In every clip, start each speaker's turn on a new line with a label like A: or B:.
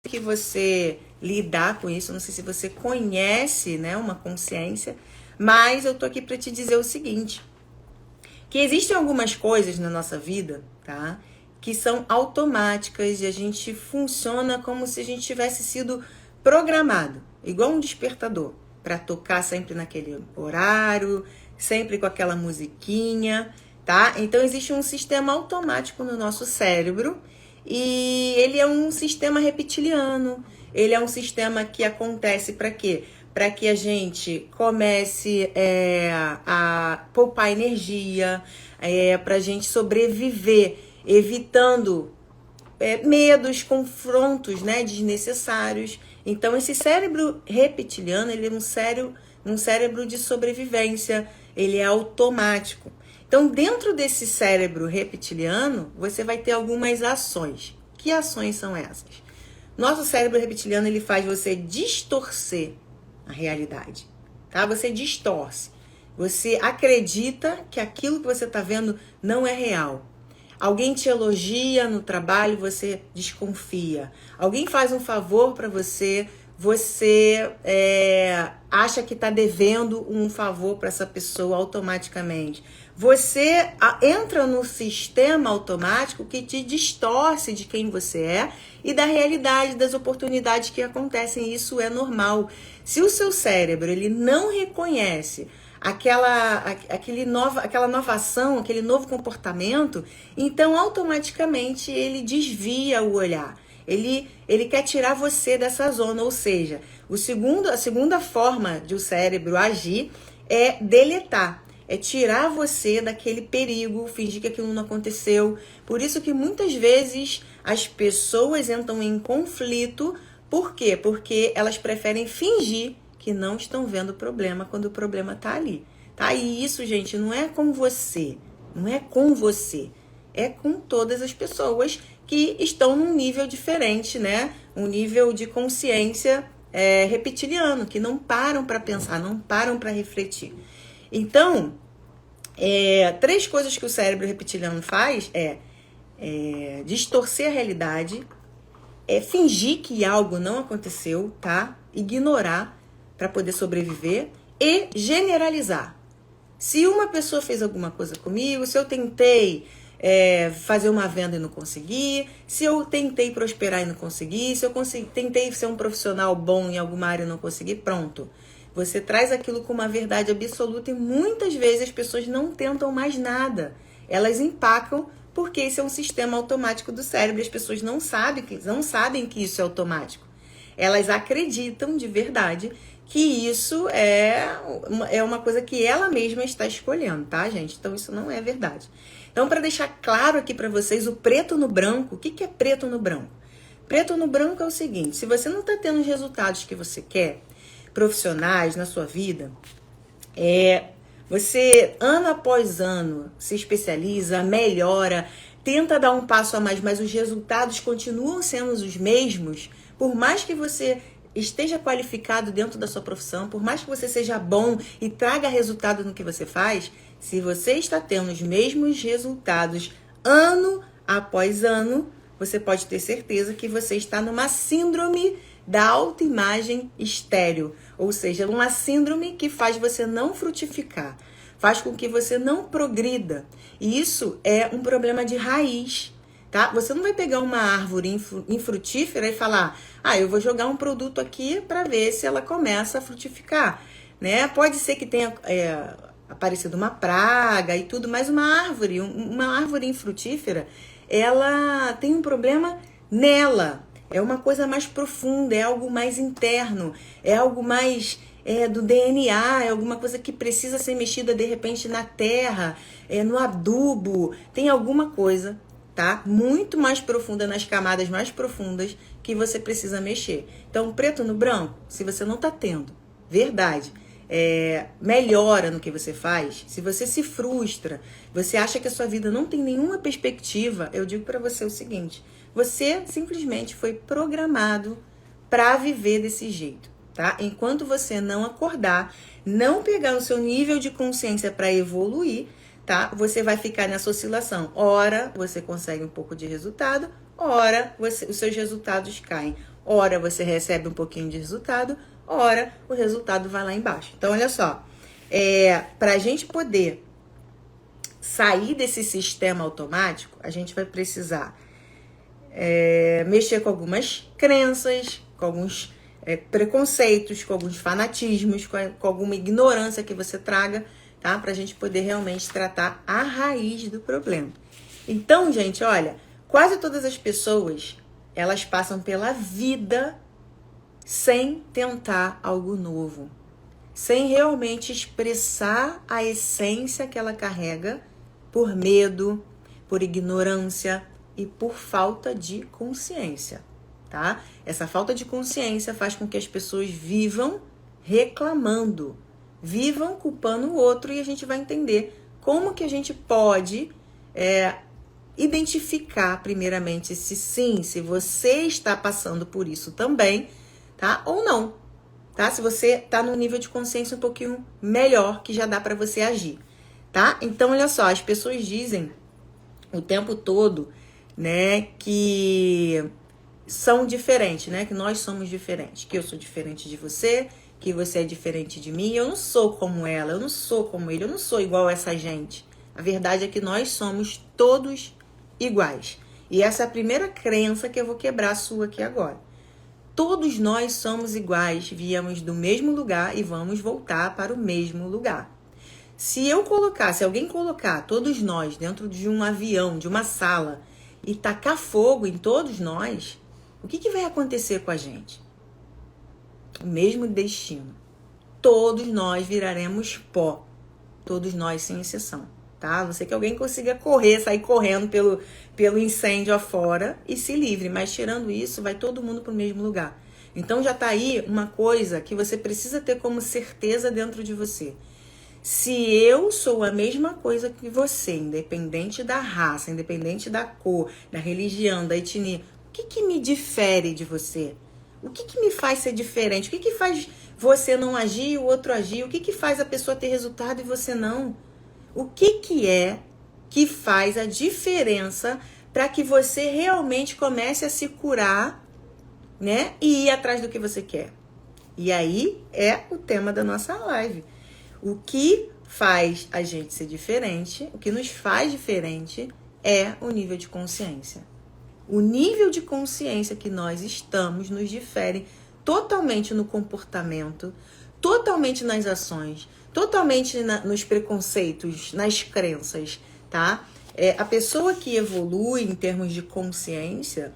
A: que você lidar com isso, não sei se você conhece, né, uma consciência, mas eu tô aqui para te dizer o seguinte, que existem algumas coisas na nossa vida, tá, que são automáticas e a gente funciona como se a gente tivesse sido programado, igual um despertador, para tocar sempre naquele horário, sempre com aquela musiquinha, tá? Então existe um sistema automático no nosso cérebro e ele é um sistema reptiliano. Ele é um sistema que acontece para quê? Para que a gente comece a poupar energia, para a gente sobreviver, evitando medos, confrontos, né, desnecessários. Então, esse cérebro reptiliano, ele é um cérebro de sobrevivência, ele é automático. Então, dentro desse cérebro reptiliano, você vai ter algumas ações. Que ações são essas? Nosso cérebro reptiliano, ele faz você distorcer a realidade, tá? Você distorce. Você acredita que aquilo que você está vendo não é real. Alguém te elogia no trabalho, você desconfia. Alguém faz um favor para você, você acha que está devendo um favor para essa pessoa automaticamente. Você entra no sistema automático que te distorce de quem você é e da realidade, das oportunidades que acontecem. Isso é normal. Se o seu cérebro ele não reconhece aquela nova ação, aquele novo comportamento, então automaticamente ele desvia o olhar. Ele quer tirar você dessa zona, ou seja, a segunda forma de o cérebro agir é deletar, é tirar você daquele perigo, fingir que aquilo não aconteceu. Por isso que muitas vezes as pessoas entram em conflito. Por quê? Porque elas preferem fingir que não estão vendo o problema quando o problema tá ali, tá? E isso, gente, não é com você, não é com você, é com todas as pessoas que estão num nível diferente, né? Um nível de consciência reptiliano, que não param para pensar, não param para refletir. Então, 3 coisas que o cérebro reptiliano faz é distorcer a realidade, fingir que algo não aconteceu, tá? Ignorar para poder sobreviver e generalizar. Se uma pessoa fez alguma coisa comigo, se eu tentei fazer uma venda e não consegui, se eu tentei prosperar e não consegui, se eu tentei ser um profissional bom em alguma área e não consegui, pronto. Você traz aquilo com uma verdade absoluta e muitas vezes as pessoas não tentam mais nada. Elas empacam porque esse é um sistema automático do cérebro e as pessoas não sabem que isso é automático. Elas acreditam de verdade que isso é uma coisa que ela mesma está escolhendo, tá, gente? Então isso não é verdade. Então, para deixar claro aqui para vocês, o preto no branco, o que é preto no branco? Preto no branco é o seguinte: se você não está tendo os resultados que você quer, profissionais na sua vida, você ano após ano se especializa, melhora, tenta dar um passo a mais, mas os resultados continuam sendo os mesmos, por mais que você esteja qualificado dentro da sua profissão, por mais que você seja bom e traga resultado no que você faz, se você está tendo os mesmos resultados ano após ano, você pode ter certeza que você está numa síndrome da autoimagem estéril, ou seja, uma síndrome que faz você não frutificar, faz com que você não progrida. E isso é um problema de raiz, tá? Você não vai pegar uma árvore infrutífera e falar: eu vou jogar um produto aqui para ver se ela começa a frutificar, né? Pode ser que tenha aparecido uma praga e tudo, mas uma árvore infrutífera, ela tem um problema nela. É uma coisa mais profunda, é algo mais interno, é algo mais do DNA, é alguma coisa que precisa ser mexida de repente na terra, no adubo, tem alguma coisa, tá? Muito mais profunda, nas camadas mais profundas que você precisa mexer. Então, preto no branco, se você não tá tendo, verdade, melhora no que você faz, se você se frustra, você acha que a sua vida não tem nenhuma perspectiva, eu digo pra você o seguinte: você simplesmente foi programado para viver desse jeito, tá? Enquanto você não acordar, não pegar o seu nível de consciência para evoluir, tá? Você vai ficar nessa oscilação. Ora, você consegue um pouco de resultado, ora, os seus resultados caem. ora você recebe um pouquinho de resultado, ora o resultado vai lá embaixo. Então, olha só, para a gente poder sair desse sistema automático, a gente vai precisar mexer com algumas crenças, com alguns preconceitos, com alguns fanatismos, com alguma ignorância que você traga, tá? Pra gente poder realmente tratar a raiz do problema. Então, gente, olha, quase todas as pessoas, elas passam pela vida sem tentar algo novo, sem realmente expressar a essência que ela carrega por medo, por ignorância e por falta de consciência, tá? Essa falta de consciência faz com que as pessoas vivam reclamando, vivam culpando o outro, e a gente vai entender como que a gente pode identificar primeiramente se você está passando por isso também, tá? Ou não, tá? Se você está num nível de consciência um pouquinho melhor, que já dá para você agir, tá? Então, olha só, as pessoas dizem o tempo todo, né, que são diferentes, né, que nós somos diferentes, que eu sou diferente de você, que você é diferente de mim, eu não sou como ela, eu não sou como ele, eu não sou igual a essa gente. A verdade é que nós somos todos iguais. E essa é a primeira crença que eu vou quebrar a sua aqui agora. Todos nós somos iguais, viemos do mesmo lugar e vamos voltar para o mesmo lugar. Se alguém colocar todos nós dentro de um avião, de uma sala, e tacar fogo em todos nós, o que vai acontecer com a gente? O mesmo destino. Todos nós viraremos pó. Todos nós, sem exceção, tá? A não ser que alguém consiga sair correndo pelo incêndio afora e se livre. Mas tirando isso, vai todo mundo para o mesmo lugar. Então já tá aí uma coisa que você precisa ter como certeza dentro de você. Se eu sou a mesma coisa que você, independente da raça, independente da cor, da religião, da etnia, o que me difere de você? O que me faz ser diferente? O que faz você não agir e o outro agir? O que faz a pessoa ter resultado e você não? O que é que faz a diferença para que você realmente comece a se curar, né? E ir atrás do que você quer? E aí é o tema da nossa live. O que faz a gente ser diferente, o que nos faz diferente é o nível de consciência. O nível de consciência que nós estamos nos difere totalmente no comportamento, totalmente nas ações, totalmente nos preconceitos, nas crenças, tá? A pessoa que evolui em termos de consciência,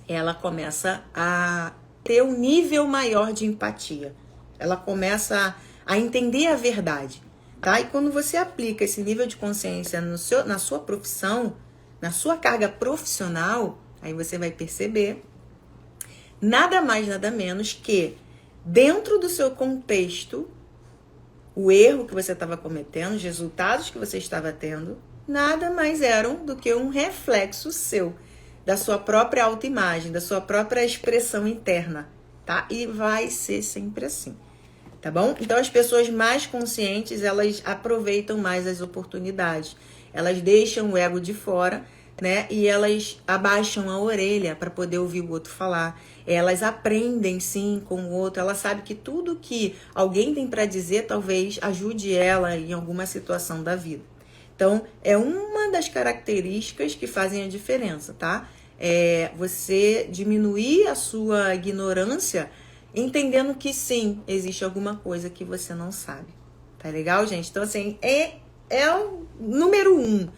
A: ela começa a ter um nível maior de empatia. Ela começa a entender a verdade, tá? E quando você aplica esse nível de consciência na sua profissão, na sua carga profissional, aí você vai perceber nada mais, nada menos que dentro do seu contexto, o erro que você estava cometendo, os resultados que você estava tendo, nada mais eram do que um reflexo seu, da sua própria autoimagem, da sua própria expressão interna, tá? E vai ser sempre assim. Tá bom? Então, as pessoas mais conscientes, elas aproveitam mais as oportunidades. Elas deixam o ego de fora, né? E elas abaixam a orelha para poder ouvir o outro falar. Elas aprendem, sim, com o outro. Ela sabe que tudo que alguém tem para dizer, talvez ajude ela em alguma situação da vida. Então, é uma das características que fazem a diferença, tá? Você diminuir a sua ignorância, entendendo que sim, existe alguma coisa que você não sabe. Tá legal, gente? Então, assim, é o número 1,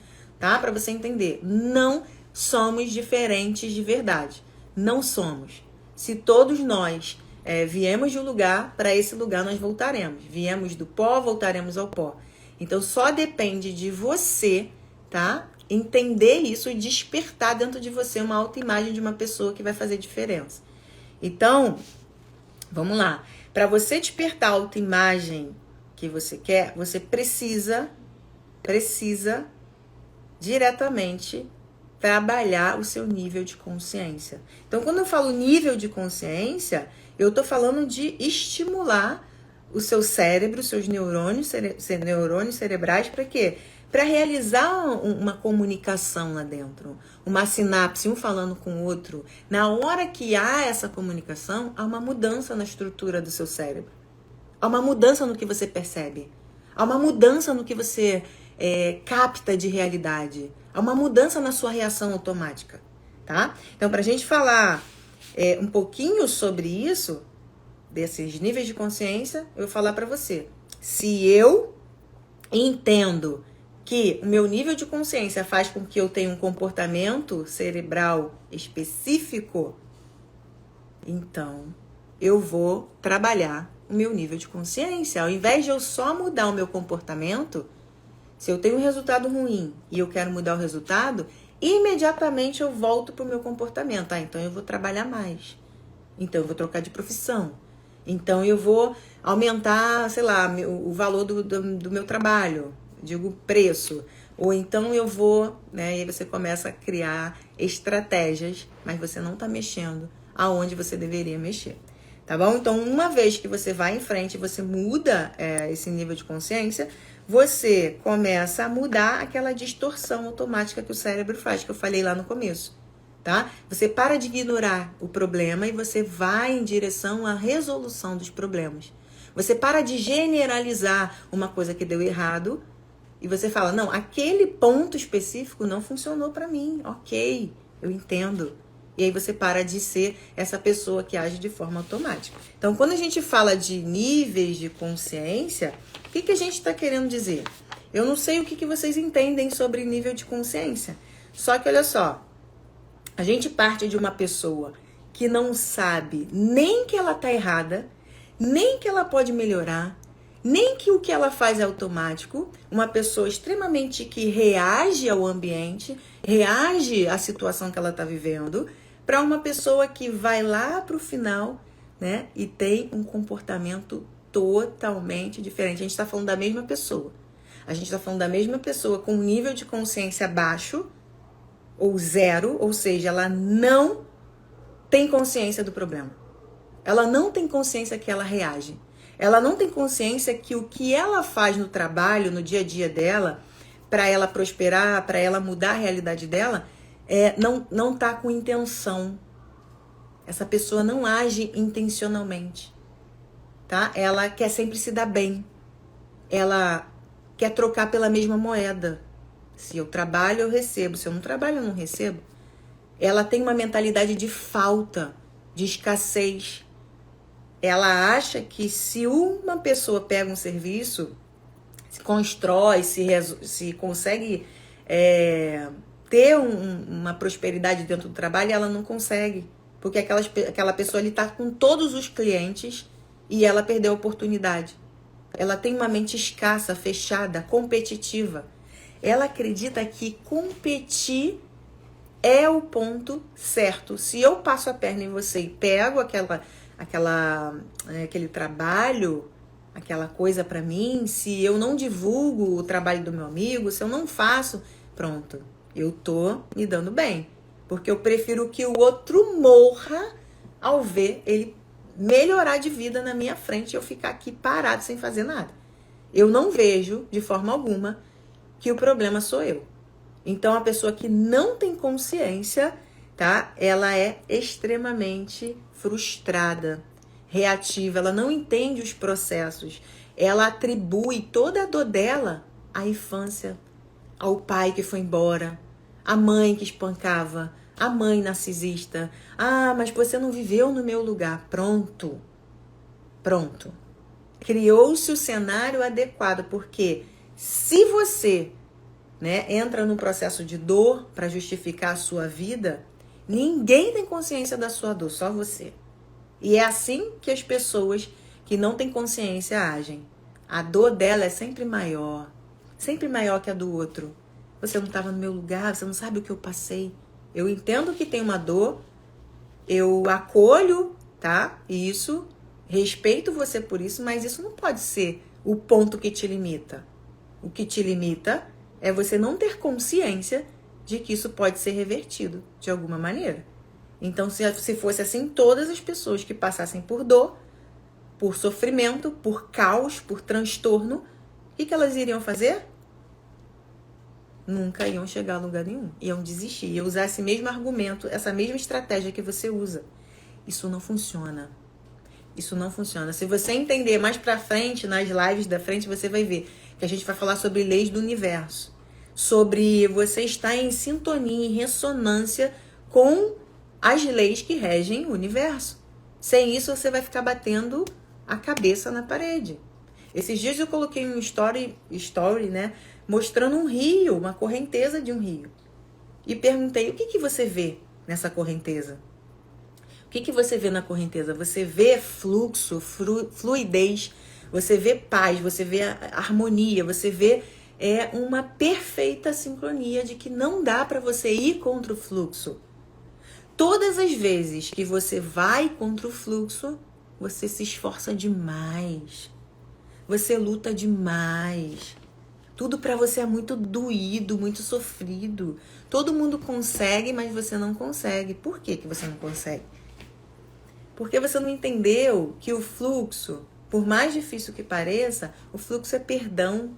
A: tá? Pra você entender. Não somos diferentes de verdade. Não somos. Se todos nós viemos de um lugar, para esse lugar nós voltaremos. Viemos do pó, voltaremos ao pó. Então, só depende de você, tá? Entender isso e despertar dentro de você uma autoimagem de uma pessoa que vai fazer diferença. Então, vamos lá. Para você despertar a autoimagem que você quer, você precisa diretamente trabalhar o seu nível de consciência. Então, quando eu falo nível de consciência, eu tô falando de estimular o seu cérebro, os seus neurônios cerebrais, para quê? para realizar uma comunicação lá dentro, uma sinapse, um falando com o outro. Na hora que há essa comunicação, há uma mudança na estrutura do seu cérebro. Há uma mudança no que você percebe. Há uma mudança no que você capta de realidade. Há uma mudança na sua reação automática, tá? Então, para a gente falar um pouquinho sobre isso, desses níveis de consciência, eu vou falar para você. Se eu entendo que o meu nível de consciência faz com que eu tenha um comportamento cerebral específico, então eu vou trabalhar o meu nível de consciência. Ao invés de eu só mudar o meu comportamento, se eu tenho um resultado ruim e eu quero mudar o resultado, imediatamente eu volto para o meu comportamento. Então eu vou trabalhar mais. Então eu vou trocar de profissão. Então eu vou aumentar, sei lá, o valor do meu trabalho, digo preço. Ou então eu vou, né? E aí você começa a criar estratégias, mas você não está mexendo aonde você deveria mexer. Tá bom? Então, uma vez que você vai em frente, você muda esse nível de consciência, você começa a mudar aquela distorção automática que o cérebro faz, que eu falei lá no começo. Tá? Você para de ignorar o problema e você vai em direção à resolução dos problemas. Você para de generalizar uma coisa que deu errado e você fala, não, aquele ponto específico não funcionou para mim. Ok, eu entendo. E aí você para de ser essa pessoa que age de forma automática. Então, quando a gente fala de níveis de consciência, o que a gente está querendo dizer? Eu não sei o que vocês entendem sobre nível de consciência. Só que olha só, a gente parte de uma pessoa que não sabe nem que ela tá errada, nem que ela pode melhorar, nem que o que ela faz é automático. Uma pessoa extremamente que reage ao ambiente, reage à situação que ela tá vivendo, para uma pessoa que vai lá pro final, né, e tem um comportamento totalmente diferente. A gente tá falando da mesma pessoa. A gente tá falando da mesma pessoa com um nível de consciência baixo, ou zero, ou seja, ela não tem consciência do problema. Ela não tem consciência que ela reage. Ela não tem consciência que o que ela faz no trabalho, no dia a dia dela, para ela prosperar, para ela mudar a realidade dela, não tá com intenção. Essa pessoa não age intencionalmente, tá? Ela quer sempre se dar bem. Ela quer trocar pela mesma moeda. Se eu trabalho, eu recebo. Se eu não trabalho, eu não recebo. Ela tem uma mentalidade de falta, de escassez. Ela acha que se uma pessoa pega um serviço, se constrói, se consegue ter uma prosperidade dentro do trabalho, ela não consegue. Porque aquela pessoa está com todos os clientes e ela perdeu a oportunidade. Ela tem uma mente escassa, fechada, competitiva. Ela acredita que competir é o ponto certo. Se eu passo a perna em você e pego aquele trabalho, aquela coisa pra mim, se eu não divulgo o trabalho do meu amigo, se eu não faço, pronto, eu tô me dando bem. Porque eu prefiro que o outro morra ao ver ele melhorar de vida na minha frente e eu ficar aqui parado sem fazer nada. Eu não vejo, de forma alguma, que o problema sou eu. Então, a pessoa que não tem consciência, tá? Ela é extremamente frustrada, reativa, ela não entende os processos. Ela atribui toda a dor dela à infância, ao pai que foi embora, à mãe que espancava, à mãe narcisista. Ah, mas você não viveu no meu lugar. Pronto. Pronto. Criou-se o cenário adequado, porque se você, né, entra num processo de dor para justificar a sua vida, ninguém tem consciência da sua dor, só você. E é assim que as pessoas que não têm consciência agem. A dor dela é sempre maior que a do outro. Você não estava no meu lugar, você não sabe o que eu passei. Eu entendo que tem uma dor, eu acolho, tá? Isso, respeito você por isso, mas isso não pode ser o ponto que te limita. O que te limita é você não ter consciência de que isso pode ser revertido de alguma maneira. Então, se fosse assim, todas as pessoas que passassem por dor, por sofrimento, por caos, por transtorno, o que elas iriam fazer? nunca iam chegar a lugar nenhum. Iam desistir, iam usar esse mesmo argumento, essa mesma estratégia que você usa. Isso não funciona. Isso não funciona. Se você entender mais pra frente, nas lives da frente, você vai ver que a gente vai falar sobre leis do universo. Sobre você estar em sintonia, em ressonância com as leis que regem o universo. Sem isso, você vai ficar batendo a cabeça na parede. Esses dias eu coloquei um story, né, mostrando um rio, uma correnteza de um rio. E perguntei, o que você vê nessa correnteza? O que você vê na correnteza? Você vê fluxo, fluidez, você vê paz, você vê harmonia, você vê uma perfeita sincronia de que não dá para você ir contra o fluxo. Todas as vezes que você vai contra o fluxo, você se esforça demais. Você luta demais. Tudo para você é muito doído, muito sofrido. Todo mundo consegue, mas você não consegue. Por que você não consegue? Porque você não entendeu que o fluxo, por mais difícil que pareça, o fluxo é perdão.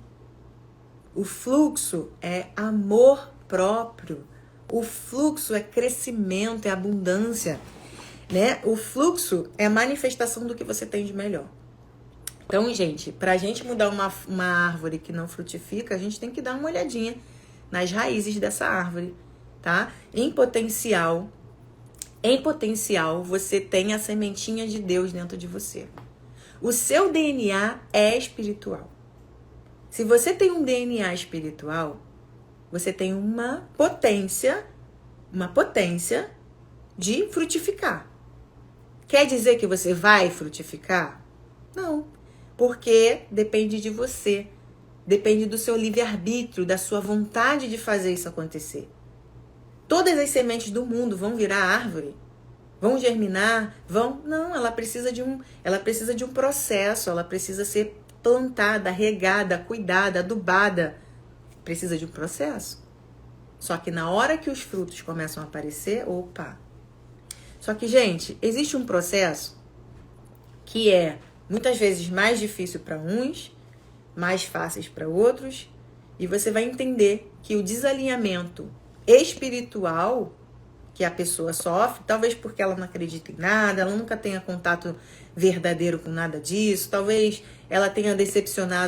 A: O fluxo é amor próprio. O fluxo é crescimento, é abundância, né? O fluxo é a manifestação do que você tem de melhor. Então, gente, pra gente mudar uma árvore que não frutifica, a gente tem que dar uma olhadinha nas raízes dessa árvore, tá? Em potencial, você tem a sementinha de Deus dentro de você. O seu DNA é espiritual. Se você tem um DNA espiritual, você tem uma potência de frutificar. Quer dizer que você vai frutificar? Não, porque depende de você. Depende do seu livre-arbítrio, da sua vontade de fazer isso acontecer. Todas as sementes do mundo vão virar árvore? Vão germinar? Não, ela precisa de um processo, ela precisa ser plantada, regada, cuidada, adubada. Precisa de um processo. Só que na hora que os frutos começam a aparecer, opa. Só que, gente, existe um processo que é muitas vezes mais difícil para uns, mais fáceis para outros, e você vai entender que o desalinhamento espiritual que a pessoa sofre, talvez porque ela não acredita em nada, ela nunca tenha contato verdadeiro com nada disso, talvez ela tenha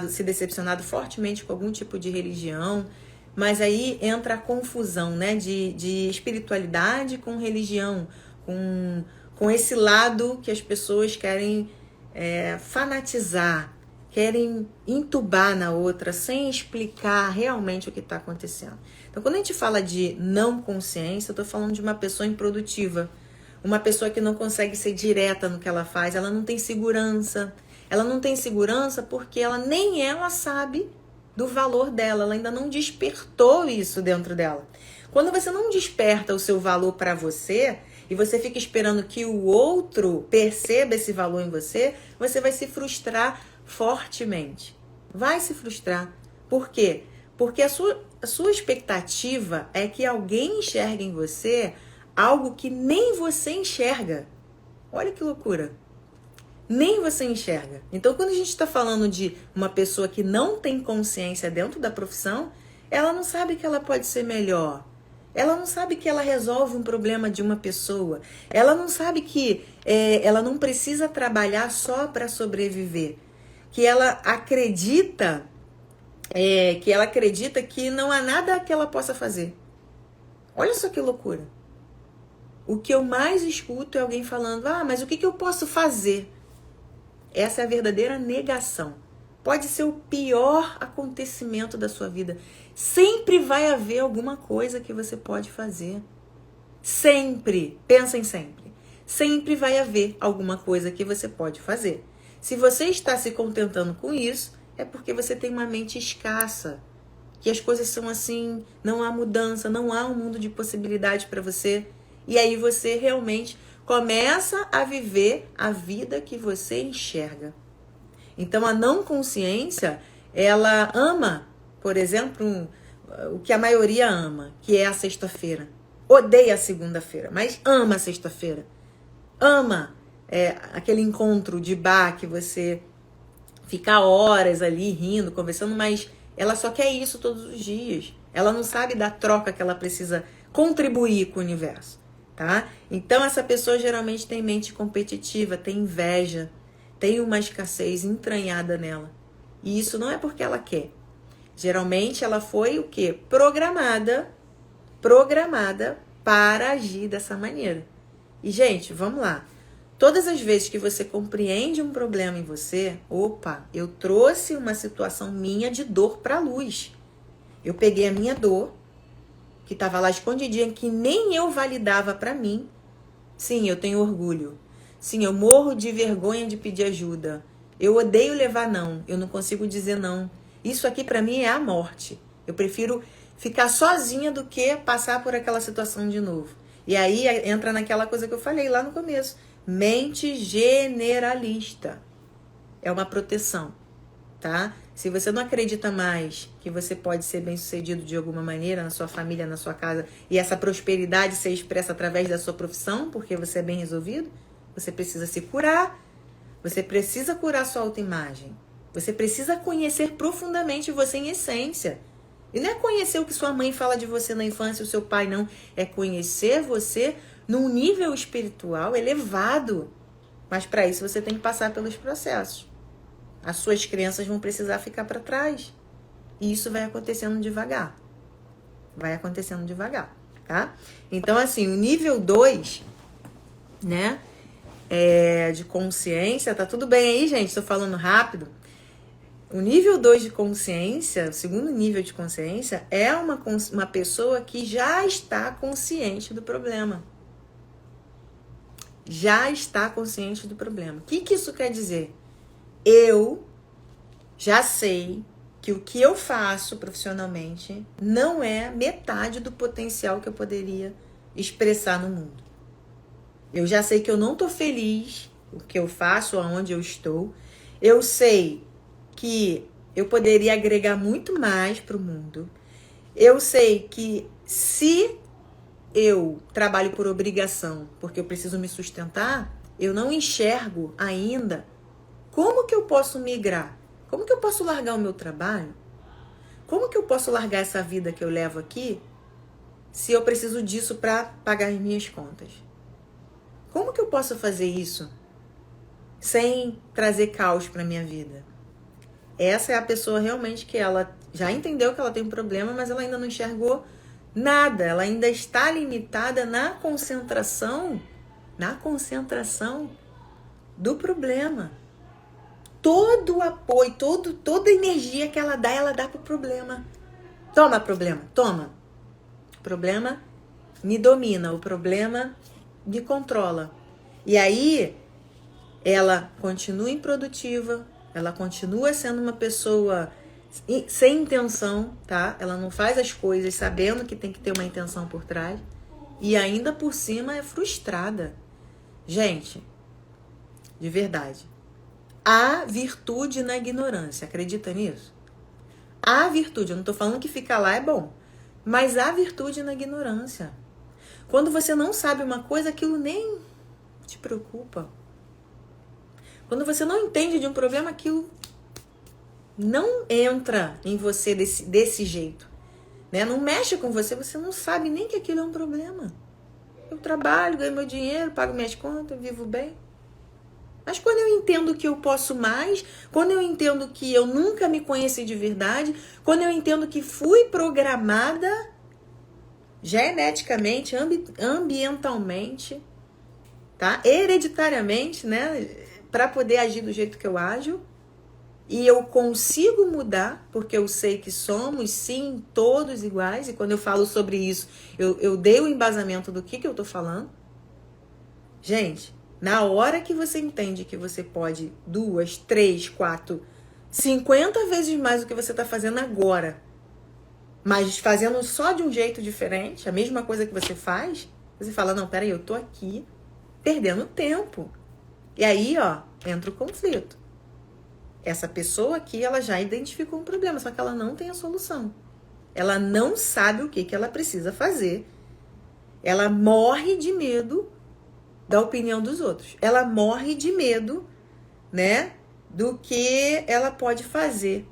A: se decepcionado fortemente com algum tipo de religião, mas aí entra a confusão, né, de espiritualidade com religião, com esse lado que as pessoas querem fanatizar, querem entubar na outra sem explicar realmente o que está acontecendo. Então, quando a gente fala de não consciência, eu estou falando de uma pessoa improdutiva, uma pessoa que não consegue ser direta no que ela faz, ela não tem segurança. Ela não tem segurança porque nem ela sabe do valor dela, ela ainda não despertou isso dentro dela. Quando você não desperta o seu valor para você, e você fica esperando que o outro perceba esse valor em você, você vai se frustrar fortemente. Vai se frustrar. Por quê? Porque a sua expectativa é que alguém enxergue em você algo que nem você enxerga. Olha que loucura. Nem você enxerga. Então, quando a gente está falando de uma pessoa que não tem consciência dentro da profissão, ela não sabe que ela pode ser melhor. Ela não sabe que ela resolve um problema de uma pessoa. Ela não sabe que ela não precisa trabalhar só para sobreviver. Que ela acredita que não há nada que ela possa fazer. Olha só que loucura. O que eu mais escuto é alguém falando, mas o que eu posso fazer? Essa é a verdadeira negação. Pode ser o pior acontecimento da sua vida. Sempre vai haver alguma coisa que você pode fazer. Sempre. Pensem sempre. Sempre vai haver alguma coisa que você pode fazer. Se você está se contentando com isso, é porque você tem uma mente escassa. Que as coisas são assim, não há mudança, não há um mundo de possibilidades para você. E aí você realmente começa a viver a vida que você enxerga. Então, a não consciência, ela ama, por exemplo, o que a maioria ama, que é a sexta-feira. Odeia a segunda-feira, mas ama a sexta-feira. Ama aquele encontro de bar que você fica horas ali rindo, conversando, mas ela só quer isso todos os dias. Ela não sabe da troca que ela precisa contribuir com o universo, tá? Então essa pessoa geralmente tem mente competitiva, tem inveja, tem uma escassez entranhada nela. E isso não é porque ela quer. Geralmente ela foi o quê? Programada para agir dessa maneira. E, gente, vamos lá. Todas as vezes que você compreende um problema em você, opa, eu trouxe uma situação minha de dor para a luz. Eu peguei a minha dor, que estava lá escondidinha, que nem eu validava para mim. Sim, eu tenho orgulho. Sim, eu morro de vergonha de pedir ajuda. Eu odeio levar não. Eu não consigo dizer não. Isso aqui para mim é a morte. Eu prefiro ficar sozinha do que passar por aquela situação de novo. E aí entra naquela coisa que eu falei lá no começo. Mente generalista. É uma proteção, tá? Se você não acredita mais que você pode ser bem-sucedido de alguma maneira na sua família, na sua casa, e essa prosperidade ser expressa através da sua profissão, porque você é bem resolvido, você precisa se curar, você precisa curar sua autoimagem, você precisa conhecer profundamente você em essência. E não é conhecer o que sua mãe fala de você na infância, o seu pai não, é conhecer você num nível espiritual elevado. Mas para isso você tem que passar pelos processos. As suas crenças vão precisar ficar para trás. E isso vai acontecendo devagar. Vai acontecendo devagar, tá? Então, assim, o nível 2, né, de consciência, tá tudo bem aí, gente? Tô falando rápido. O nível 2 de consciência, o segundo nível de consciência, é uma pessoa que já está consciente do problema. Já está consciente do problema. O que isso quer dizer? Eu já sei que o que eu faço profissionalmente não é metade do potencial que eu poderia expressar no mundo. Eu já sei que eu não estou feliz com o que eu faço, aonde eu estou. Eu sei que eu poderia agregar muito mais para o mundo. Eu sei que se eu trabalho por obrigação, porque eu preciso me sustentar, eu não enxergo ainda como que eu posso migrar? Como que eu posso largar o meu trabalho? Como que eu posso largar essa vida que eu levo aqui se eu preciso disso para pagar as minhas contas? Como que eu posso fazer isso sem trazer caos para minha vida? Essa é a pessoa realmente que ela já entendeu que ela tem um problema, mas ela ainda não enxergou nada. Ela ainda está limitada na concentração do problema. Todo o apoio, toda a energia que ela dá pro problema. Toma, problema, toma. O problema me domina, o problema me controla. E aí, ela continua improdutiva, ela continua sendo uma pessoa sem intenção, tá? Ela não faz as coisas sabendo que tem que ter uma intenção por trás. E ainda por cima é frustrada. Gente, de verdade. Há virtude na ignorância, acredita nisso? Há virtude, eu não tô falando que ficar lá é bom, mas há virtude na ignorância. Quando você não sabe uma coisa, aquilo nem te preocupa. Quando você não entende de um problema, aquilo não entra em você desse jeito, né? Não mexe com você, você não sabe nem que aquilo é um problema. Eu trabalho, ganho meu dinheiro, pago minhas contas, vivo bem. Mas quando eu entendo que eu posso mais, quando eu entendo que eu nunca me conheci de verdade, quando eu entendo que fui programada geneticamente, ambientalmente, tá? Hereditariamente, né? Para poder agir do jeito que eu ajo, e eu consigo mudar, porque eu sei que somos, sim, todos iguais, e quando eu falo sobre isso, eu dei o embasamento do que eu tô falando. Gente, na hora que você entende que você pode 2, 3, 4, 50 vezes mais do que você está fazendo agora, mas fazendo só de um jeito diferente, a mesma coisa que você faz, você fala, não, peraí, eu tô aqui perdendo tempo. E aí, ó, entra o conflito. Essa pessoa aqui, ela já identificou um problema, só que ela não tem a solução. Ela não sabe o que ela precisa fazer. Ela morre de medo da opinião dos outros. Ela morre de medo, né, do que ela pode fazer.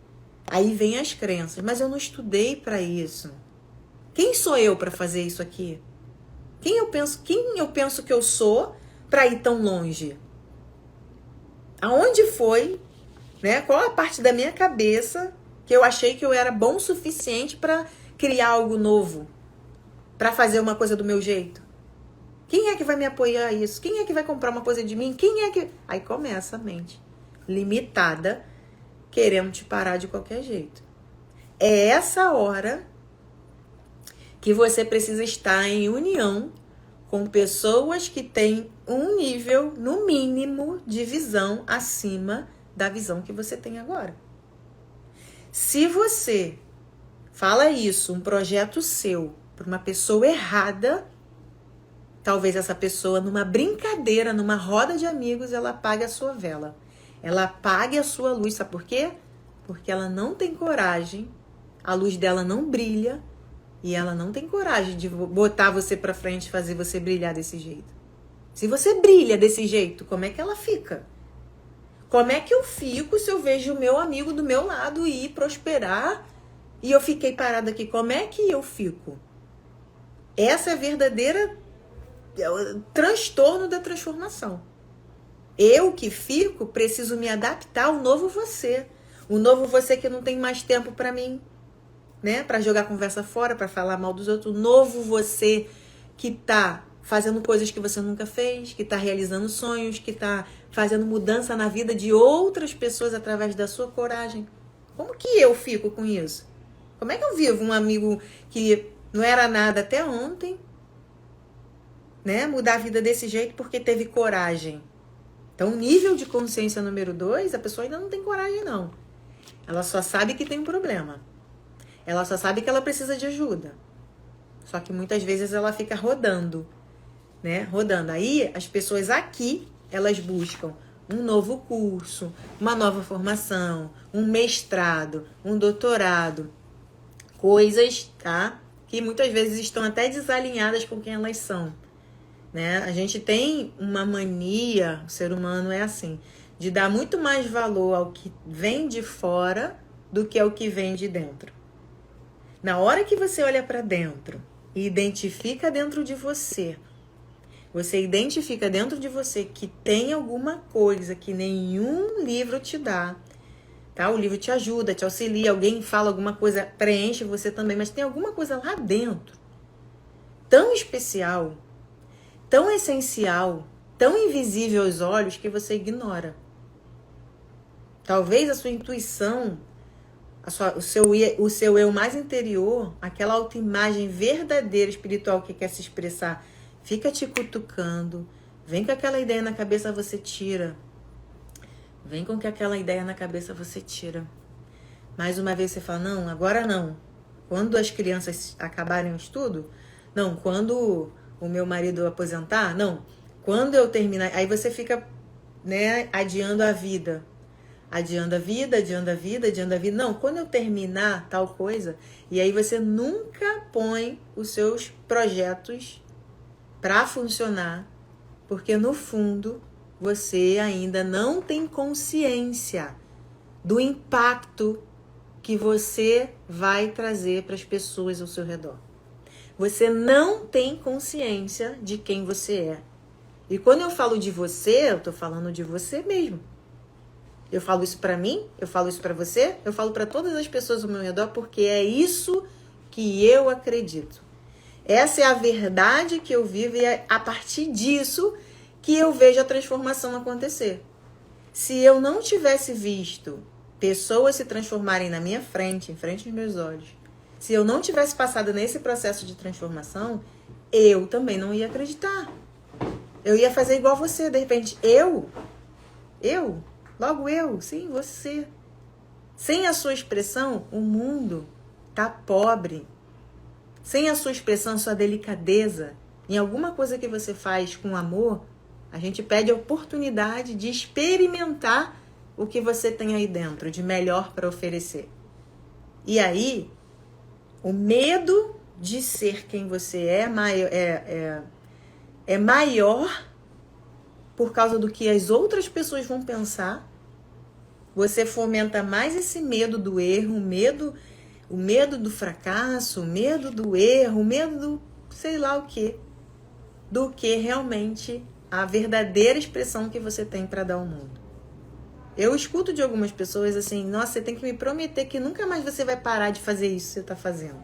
A: Aí vem as crenças. Mas eu não estudei para isso. Quem sou eu para fazer isso aqui? Quem eu penso que eu sou para ir tão longe? Aonde foi, né? Qual a parte da minha cabeça que eu achei que eu era bom o suficiente para criar algo novo, para fazer uma coisa do meu jeito? Quem é que vai me apoiar a isso? Quem é que vai comprar uma coisa de mim? Quem é que... Aí começa a mente limitada, querendo te parar de qualquer jeito. É essa hora que você precisa estar em união com pessoas que têm um nível, no mínimo, de visão acima da visão que você tem agora. Se você fala isso, um projeto seu, para uma pessoa errada, talvez essa pessoa, numa brincadeira, numa roda de amigos, ela apague a sua vela. Ela apague a sua luz. Sabe por quê? Porque ela não tem coragem, a luz dela não brilha, e ela não tem coragem de botar você pra frente e fazer você brilhar desse jeito. Se você brilha desse jeito, como é que ela fica? Como é que eu fico se eu vejo o meu amigo do meu lado ir prosperar e eu fiquei parada aqui? Como é que eu fico? Essa é a verdadeira transtorno da transformação. Eu que fico, preciso me adaptar ao novo você. O novo você que não tem mais tempo pra mim, né? Pra jogar conversa fora, pra falar mal dos outros. O novo você que tá fazendo coisas que você nunca fez, que tá realizando sonhos, que tá fazendo mudança na vida de outras pessoas através da sua coragem. Como que eu fico com isso? Como é que eu vivo um amigo que não era nada até ontem, né? Mudar a vida desse jeito porque teve coragem. Então, nível de consciência número 2, a pessoa ainda não tem coragem, não. Ela só sabe que tem um problema. Ela só sabe que ela precisa de ajuda. Só que muitas vezes ela fica rodando, né? Rodando. Aí, as pessoas aqui, elas buscam um novo curso, uma nova formação, um mestrado, um doutorado. Coisas, tá? Que muitas vezes estão até desalinhadas com quem elas são. Né? A gente tem uma mania, o ser humano é assim, de dar muito mais valor ao que vem de fora do que ao que vem de dentro. Na hora que você olha para dentro e identifica dentro de você, você identifica dentro de você que tem alguma coisa que nenhum livro te dá, tá? O livro te ajuda, te auxilia, alguém fala alguma coisa, preenche você também, mas tem alguma coisa lá dentro, tão especial, tão essencial, tão invisível aos olhos que você ignora. Talvez a sua intuição, o seu eu mais interior, aquela autoimagem verdadeira, espiritual que quer se expressar, fica te cutucando, vem com aquela ideia na cabeça, você tira. Vem com que aquela ideia na cabeça você tira. Mais uma vez você fala, não, agora não. Quando as crianças acabarem o estudo, não, quando o meu marido aposentar, não, quando eu terminar, aí você fica, né, adiando a vida. Adiando a vida, adiando a vida, adiando a vida. Não, quando eu terminar tal coisa, e aí você nunca põe os seus projetos para funcionar, porque no fundo você ainda não tem consciência do impacto que você vai trazer para as pessoas ao seu redor. Você não tem consciência de quem você é. E quando eu falo de você, eu estou falando de você mesmo. Eu falo isso para mim, eu falo isso para você, eu falo para todas as pessoas ao meu redor, porque é isso que eu acredito. Essa é a verdade que eu vivo e é a partir disso que eu vejo a transformação acontecer. Se eu não tivesse visto pessoas se transformarem na minha frente, em frente aos meus olhos, se eu não tivesse passado nesse processo de transformação, eu também não ia acreditar. Eu ia fazer igual você, de repente. Logo eu, sim, você. Sem a sua expressão, o mundo tá pobre. Sem a sua expressão, a sua delicadeza, em alguma coisa que você faz com amor, a gente pede a oportunidade de experimentar o que você tem aí dentro, de melhor para oferecer. E aí, o medo de ser quem você é maior por causa do que as outras pessoas vão pensar. Você fomenta mais esse medo do erro, o medo do fracasso, o medo do erro, o medo do sei lá o quê, do que realmente a verdadeira expressão que você tem para dar ao mundo. Eu escuto de algumas pessoas assim, nossa, você tem que me prometer que nunca mais você vai parar de fazer isso que você está fazendo.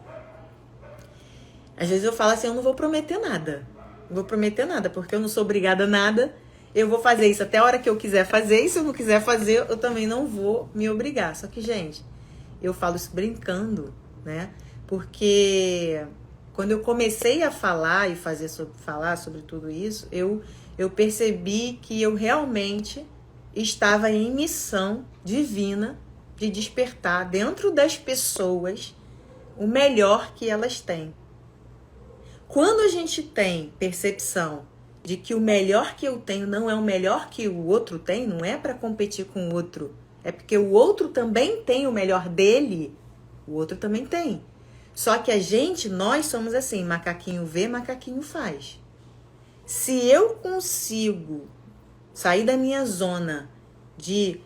A: Às vezes eu falo assim, eu não vou prometer nada. Não vou prometer nada, porque eu não sou obrigada a nada. Eu vou fazer isso até a hora que eu quiser fazer. E se eu não quiser fazer, eu também não vou me obrigar. Só que, gente, eu falo isso brincando, né? Porque quando eu comecei a falar e falar sobre tudo isso, eu percebi que eu realmente estava em missão divina de despertar dentro das pessoas o melhor que elas têm. Quando a gente tem percepção de que o melhor que eu tenho não é o melhor que o outro tem, não é para competir com o outro, é porque o outro também tem o melhor dele, o outro também tem. Só que nós somos assim, macaquinho vê, macaquinho faz. Se eu consigo sair da minha zona de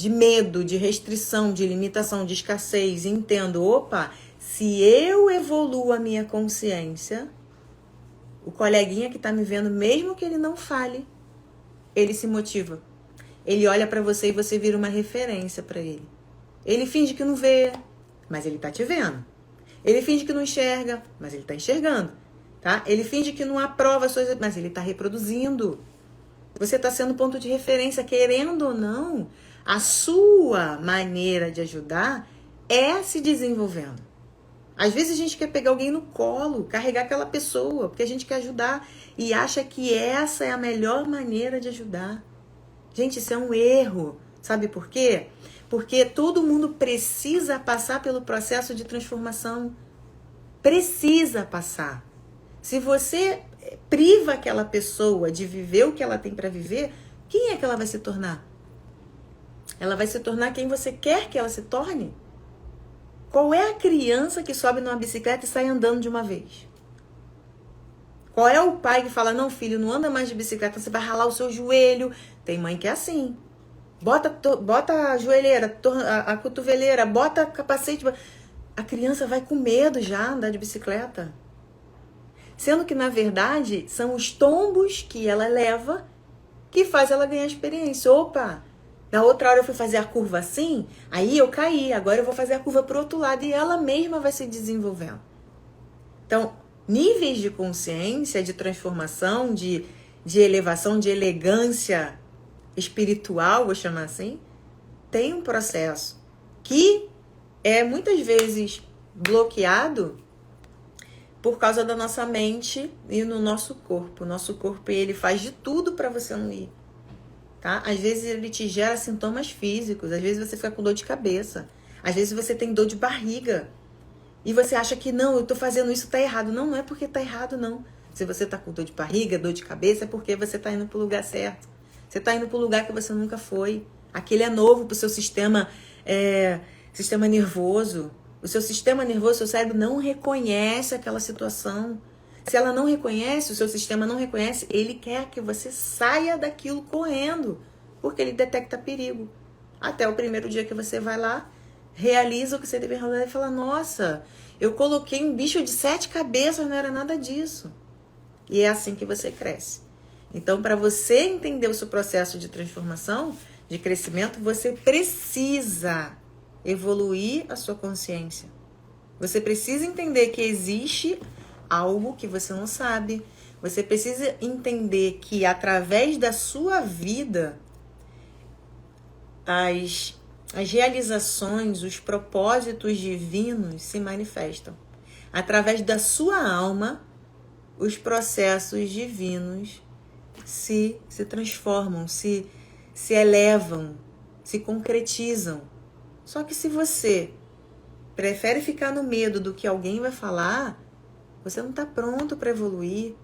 A: medo, de restrição, de limitação, de escassez, e entendo, opa, se eu evoluo a minha consciência, o coleguinha que tá me vendo, mesmo que ele não fale, ele se motiva. Ele olha pra você e você vira uma referência pra ele. Ele finge que não vê, mas ele tá te vendo. Ele finge que não enxerga, mas ele tá enxergando, tá? Ele finge que não aprova suas, mas ele tá reproduzindo. Você tá sendo ponto de referência, querendo ou não. A sua maneira de ajudar é se desenvolvendo. Às vezes a gente quer pegar alguém no colo, carregar aquela pessoa, porque a gente quer ajudar e acha que essa é a melhor maneira de ajudar. Gente, isso é um erro. Sabe por quê? Porque todo mundo precisa passar pelo processo de transformação. Precisa passar. Se você priva aquela pessoa de viver o que ela tem para viver, quem é que ela vai se tornar? Ela vai se tornar quem você quer que ela se torne? Qual é a criança que sobe numa bicicleta e sai andando de uma vez? Qual é o pai que fala, não, filho, não anda mais de bicicleta, você vai ralar o seu joelho? Tem mãe que é assim. Bota a joelheira, a cotoveleira, bota capacete. A criança vai com medo já andar de bicicleta. Sendo que, na verdade, são os tombos que ela leva que faz ela ganhar experiência. Opa, na outra hora eu fui fazer a curva assim, aí eu caí, agora eu vou fazer a curva pro outro lado e ela mesma vai se desenvolvendo. Então, níveis de consciência, de transformação, de elevação, de elegância espiritual, vou chamar assim, tem um processo que é muitas vezes bloqueado por causa da nossa mente e no nosso corpo. O nosso corpo, ele faz de tudo para você não ir. Tá? Às vezes ele te gera sintomas físicos, às vezes você fica com dor de cabeça, às vezes você tem dor de barriga e você acha que não, eu tô fazendo isso, tá errado. Não, não é porque tá errado, não. Se você tá com dor de barriga, dor de cabeça, é porque você tá indo pro lugar certo. Você tá indo pro lugar que você nunca foi. Aquele é novo pro seu sistema nervoso. O seu sistema nervoso, seu cérebro não reconhece aquela situação. Se ela não reconhece, o seu sistema não reconhece, ele quer que você saia daquilo correndo, porque ele detecta perigo. Até o primeiro dia que você vai lá, realiza o que você deve realizar e fala, nossa, eu coloquei um bicho de 7 cabeças, não era nada disso. E é assim que você cresce. Então, para você entender o seu processo de transformação, de crescimento, você precisa evoluir a sua consciência. Você precisa entender que existe algo que você não sabe. Você precisa entender que através da sua vida, as realizações, os propósitos divinos se manifestam. Através da sua alma, os processos divinos se transformam, se elevam, se concretizam. Só que se você prefere ficar no medo do que alguém vai falar, você não está pronto para evoluir,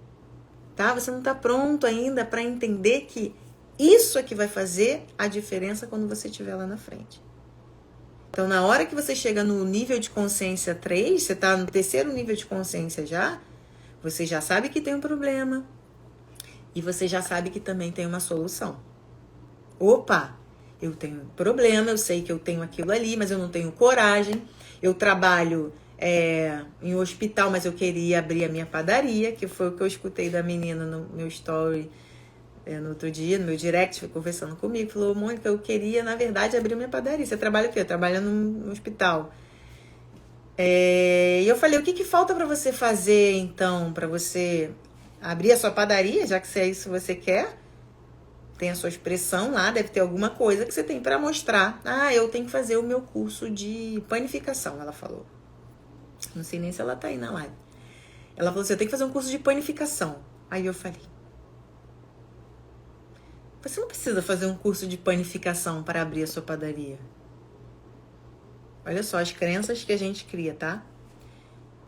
A: tá? Você não está pronto ainda para entender que isso é que vai fazer a diferença quando você estiver lá na frente. Então, na hora que você chega no nível de consciência 3, você está no terceiro nível de consciência já, você já sabe que tem um problema e você já sabe que também tem uma solução. Opa! Eu tenho problema, eu sei que eu tenho aquilo ali, mas eu não tenho coragem. Eu trabalho em um hospital, mas eu queria abrir a minha padaria, que foi o que eu escutei da menina no meu story no outro dia, no meu direct, foi conversando comigo. Falou, Mônica, eu queria, na verdade, abrir a minha padaria. Você trabalha o quê? Eu trabalho num hospital. E eu falei, o que falta para você fazer, então, para você abrir a sua padaria, já que é isso que você quer? Tem a sua expressão lá, deve ter alguma coisa que você tem para mostrar. Ah, eu tenho que fazer o meu curso de panificação, ela falou. Não sei nem se ela tá aí na live. Ela falou assim, eu tenho que fazer um curso de panificação. Aí eu falei, você não precisa fazer um curso de panificação para abrir a sua padaria. Olha só, as crenças que a gente cria, tá?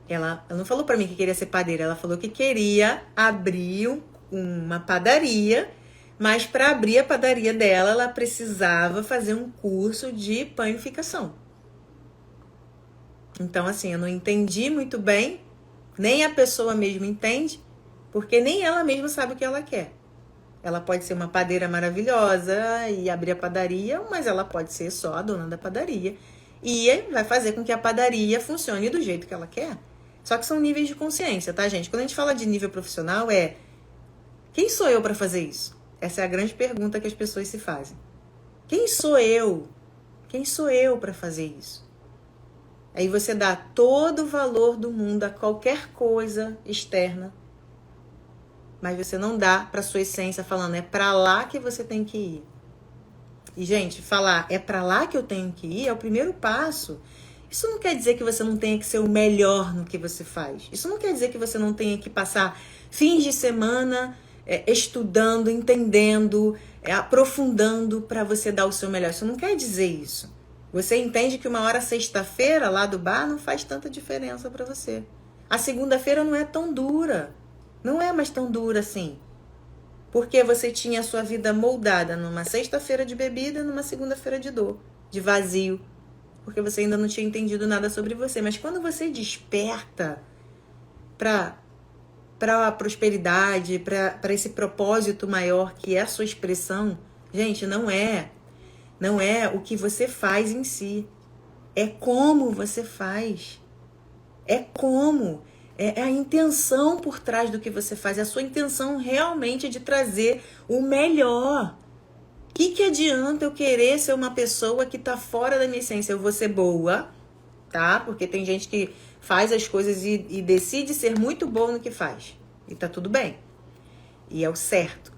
A: Ela não falou para mim que queria ser padeira, ela falou que queria abrir uma padaria, mas para abrir a padaria dela, ela precisava fazer um curso de panificação. Então, assim, eu não entendi muito bem, nem a pessoa mesmo entende, porque nem ela mesma sabe o que ela quer. Ela pode ser uma padeira maravilhosa e abrir a padaria, mas ela pode ser só a dona da padaria. E vai fazer com que a padaria funcione do jeito que ela quer. Só que são níveis de consciência, tá, gente? Quando a gente fala de nível profissional, quem sou eu para fazer isso? Essa é a grande pergunta que as pessoas se fazem. Quem sou eu? Quem sou eu para fazer isso? Aí você dá todo o valor do mundo a qualquer coisa externa, mas você não dá para sua essência falando, é para lá que você tem que ir. E, gente, falar é para lá que eu tenho que ir é o primeiro passo. Isso não quer dizer que você não tenha que ser o melhor no que você faz. Isso não quer dizer que você não tenha que passar fins de semana estudando, entendendo, aprofundando para você dar o seu melhor. Isso não quer dizer isso. Você entende que uma hora sexta-feira lá do bar não faz tanta diferença para você. A segunda-feira não é tão dura. Não é mais tão dura assim. Porque você tinha a sua vida moldada numa sexta-feira de bebida e numa segunda-feira de dor, de vazio. Porque você ainda não tinha entendido nada sobre você. Mas quando você desperta para a prosperidade, para esse propósito maior que é a sua expressão, gente, não é o que você faz em si. É como você faz. É como. É a intenção por trás do que você faz. É a sua intenção realmente de trazer o melhor. O que adianta eu querer ser uma pessoa que tá fora da minha essência? Eu vou ser boa, tá? Porque tem gente que faz as coisas e decide ser muito bom no que faz. E tá tudo bem. E é o certo.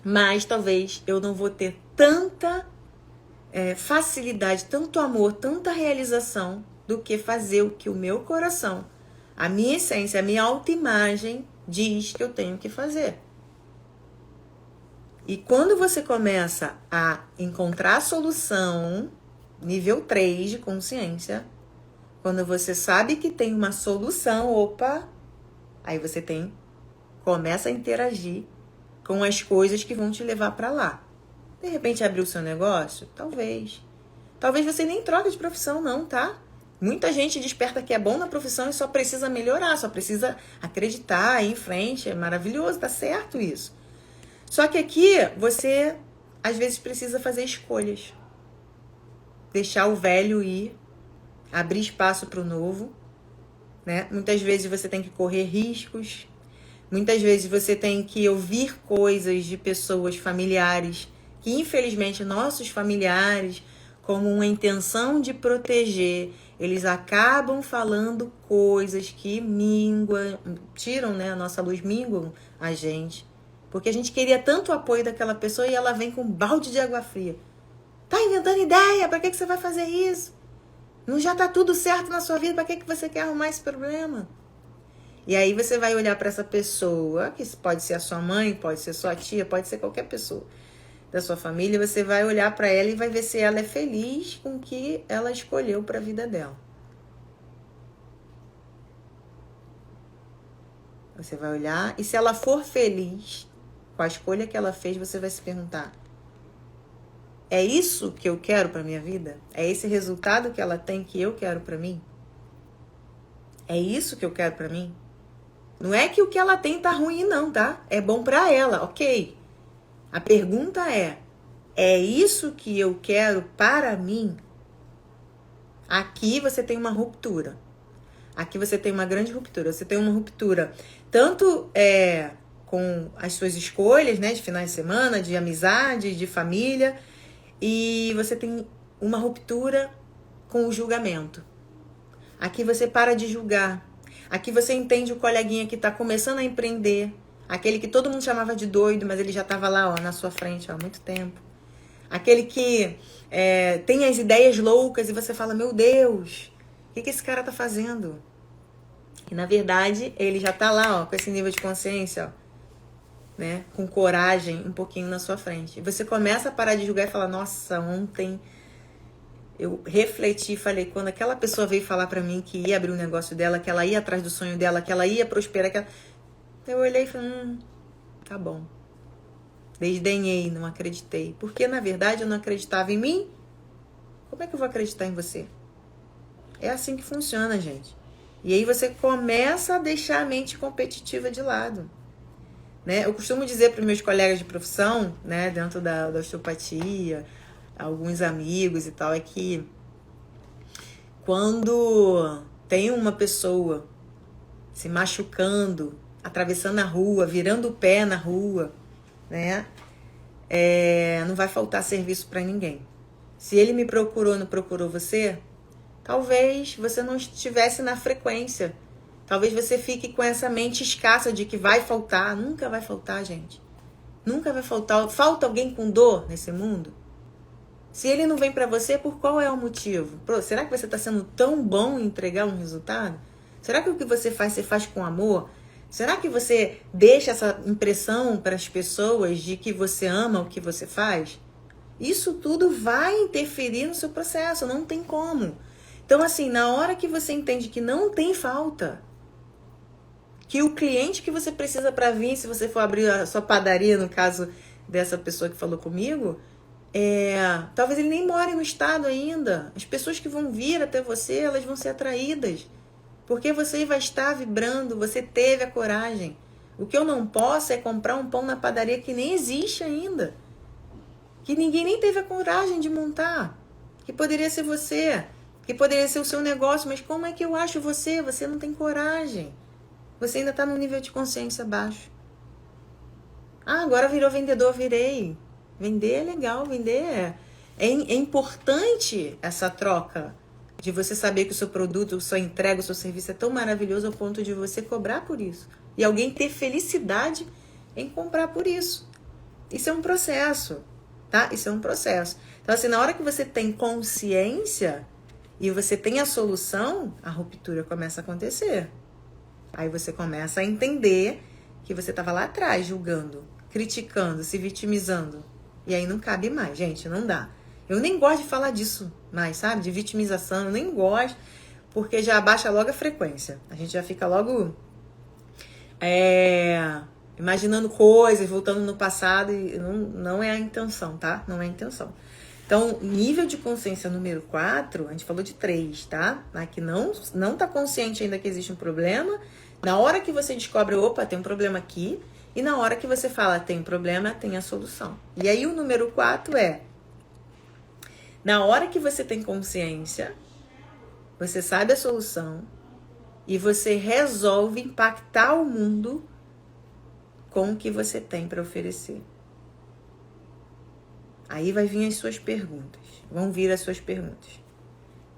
A: Mas talvez eu não vou ter tanta facilidade, tanto amor, tanta realização do que fazer o que o meu coração, a minha essência, a minha autoimagem diz que eu tenho que fazer. E quando você começa a encontrar a solução, nível 3 de consciência, quando você sabe que tem uma solução, aí você começa a interagir com as coisas que vão te levar para lá. De repente abrir o seu negócio? Talvez. Talvez você nem troque de profissão não, tá? Muita gente desperta que é bom na profissão e só precisa melhorar, só precisa acreditar, ir em frente. É maravilhoso, tá certo isso. Só que aqui você, às vezes, precisa fazer escolhas. Deixar o velho ir, abrir espaço para o novo, né? Muitas vezes você tem que correr riscos. Muitas vezes você tem que ouvir coisas de pessoas familiares que, infelizmente, nossos familiares, como uma intenção de proteger, eles acabam falando coisas que tiram, né, a nossa luz, minguam a gente. Porque a gente queria tanto o apoio daquela pessoa e ela vem com um balde de água fria. Tá inventando ideia? Pra que você vai fazer isso? Não já tá tudo certo na sua vida? Pra que você quer arrumar esse problema? E aí você vai olhar para essa pessoa, que pode ser a sua mãe, pode ser sua tia, pode ser qualquer pessoa da sua família, você vai olhar para ela e vai ver se ela é feliz com o que ela escolheu para a vida dela. Você vai olhar e se ela for feliz com a escolha que ela fez, você vai se perguntar: é isso que eu quero para minha vida? É esse resultado que ela tem que eu quero para mim? É isso que eu quero para mim? Não é que o que ela tem tá ruim não, tá? É bom para ela, ok. A pergunta é: é isso que eu quero para mim, aqui você tem uma ruptura. Aqui você tem uma grande ruptura. Você tem uma ruptura tanto com as suas escolhas, né, de finais de semana, de amizade, de família, e você tem uma ruptura com o julgamento. Aqui você para de julgar. Aqui você entende o coleguinha que está começando a empreender, aquele que todo mundo chamava de doido, mas ele já estava lá, ó, na sua frente, ó, há muito tempo. Aquele que tem as ideias loucas e você fala, meu Deus, o que esse cara tá fazendo? E na verdade, ele já tá lá, ó, com esse nível de consciência, ó, né, com coragem um pouquinho na sua frente. E você começa a parar de julgar e falar, nossa, ontem eu refleti e falei, quando aquela pessoa veio falar pra mim que ia abrir um negócio dela, que ela ia atrás do sonho dela, que ela ia prosperar, eu olhei e falei, tá bom. Desdenhei, não acreditei. Porque, na verdade, eu não acreditava em mim. Como é que eu vou acreditar em você? É assim que funciona, gente. E aí você começa a deixar a mente competitiva de lado. Né? Eu costumo dizer para os meus colegas de profissão, né, dentro da osteopatia, alguns amigos e tal, é que quando tem uma pessoa se machucando, atravessando a rua, virando o pé na rua, né? Não vai faltar serviço para ninguém. Se ele me procurou, não procurou você, talvez você não estivesse na frequência. Talvez você fique com essa mente escassa de que vai faltar. Nunca vai faltar, gente. Nunca vai faltar. Falta alguém com dor nesse mundo? Se ele não vem para você, por qual é o motivo? Será que você está sendo tão bom em entregar um resultado? Será que o que você faz com amor? Será que você deixa essa impressão para as pessoas de que você ama o que você faz? Isso tudo vai interferir no seu processo, não tem como. Então, assim, na hora que você entende que não tem falta, que o cliente que você precisa para vir, se você for abrir a sua padaria, no caso dessa pessoa que falou comigo, talvez ele nem more no estado ainda. As pessoas que vão vir até você, elas vão ser atraídas. Porque você vai estar vibrando, você teve a coragem. O que eu não posso é comprar um pão na padaria que nem existe ainda. Que ninguém nem teve a coragem de montar. Que poderia ser você. Que poderia ser o seu negócio. Mas como é que eu acho você? Você não tem coragem. Você ainda está num nível de consciência baixo. Agora virou vendedor, virei. Vender é legal, vender é importante essa troca. De você saber que o seu produto, a sua entrega, o seu serviço é tão maravilhoso ao ponto de você cobrar por isso. E alguém ter felicidade em comprar por isso. Isso é um processo, tá? Isso é um processo. Então, assim, na hora que você tem consciência e você tem a solução, a ruptura começa a acontecer. Aí você começa a entender que você estava lá atrás julgando, criticando, se vitimizando. E aí não cabe mais, gente, não dá. Eu nem gosto de falar disso mais, sabe? De vitimização, eu nem gosto, porque já abaixa logo a frequência. A gente já fica logo imaginando coisas, voltando no passado, e não é a intenção, tá? Não é a intenção. Então, nível de consciência número 4, a gente falou de 3, tá? Que não tá consciente ainda que existe um problema. Na hora que você descobre, opa, tem um problema aqui, e na hora que você fala, tem um problema, tem a solução. E aí o número 4 na hora que você tem consciência, você sabe a solução e você resolve impactar o mundo com o que você tem para oferecer. Aí vai vir as suas perguntas. Vão vir as suas perguntas.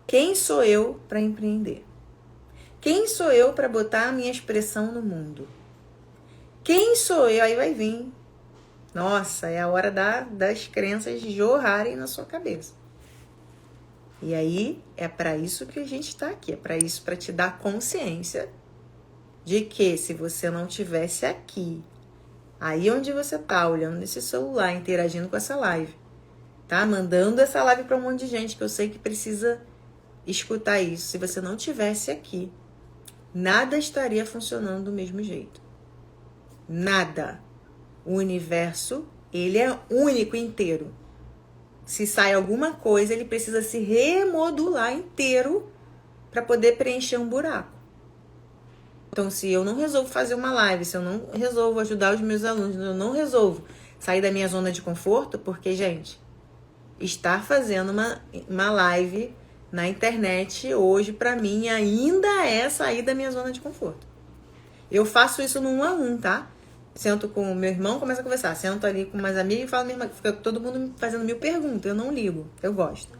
A: Quem sou eu para empreender? Quem sou eu para botar a minha expressão no mundo? Quem sou eu? Aí vai vir. Nossa, é a hora das crenças jorrarem na sua cabeça. E aí, é para isso que a gente está aqui. É para isso, para te dar consciência de que se você não tivesse aqui, aí onde você tá, olhando nesse celular, interagindo com essa live, tá? Mandando essa live para um monte de gente que eu sei que precisa escutar isso. Se você não tivesse aqui, nada estaria funcionando do mesmo jeito. Nada. O universo, ele é único inteiro. Se sai alguma coisa, ele precisa se remodular inteiro para poder preencher um buraco. Então, se eu não resolvo fazer uma live, se eu não resolvo ajudar os meus alunos, eu não resolvo sair da minha zona de conforto, porque, gente, estar fazendo uma live na internet hoje, pra mim, ainda é sair da minha zona de conforto. Eu faço isso no 1 a 1, tá? Sento com o meu irmão, começo a conversar. Sento ali com umas amigas e falo, minha irmã, fica todo mundo fazendo 1000 perguntas. Eu não ligo, eu gosto.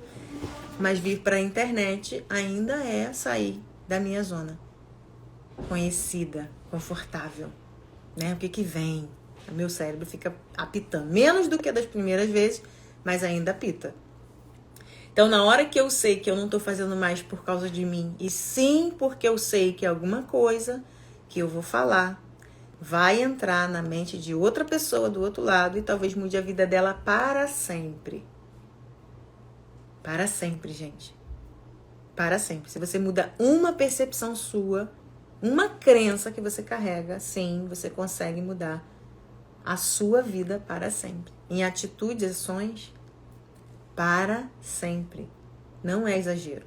A: Mas vir pra internet ainda é sair da minha zona conhecida, confortável, né? O que vem? O meu cérebro fica apitando. Menos do que das primeiras vezes, mas ainda apita. Então, na hora que eu sei que eu não tô fazendo mais por causa de mim, e sim porque eu sei que alguma coisa que eu vou falar vai entrar na mente de outra pessoa do outro lado e talvez mude a vida dela para sempre. Para sempre, gente. Para sempre. Se você muda uma percepção sua, uma crença que você carrega, sim, você consegue mudar a sua vida para sempre. Em atitudes, ações, para sempre. Não é exagero.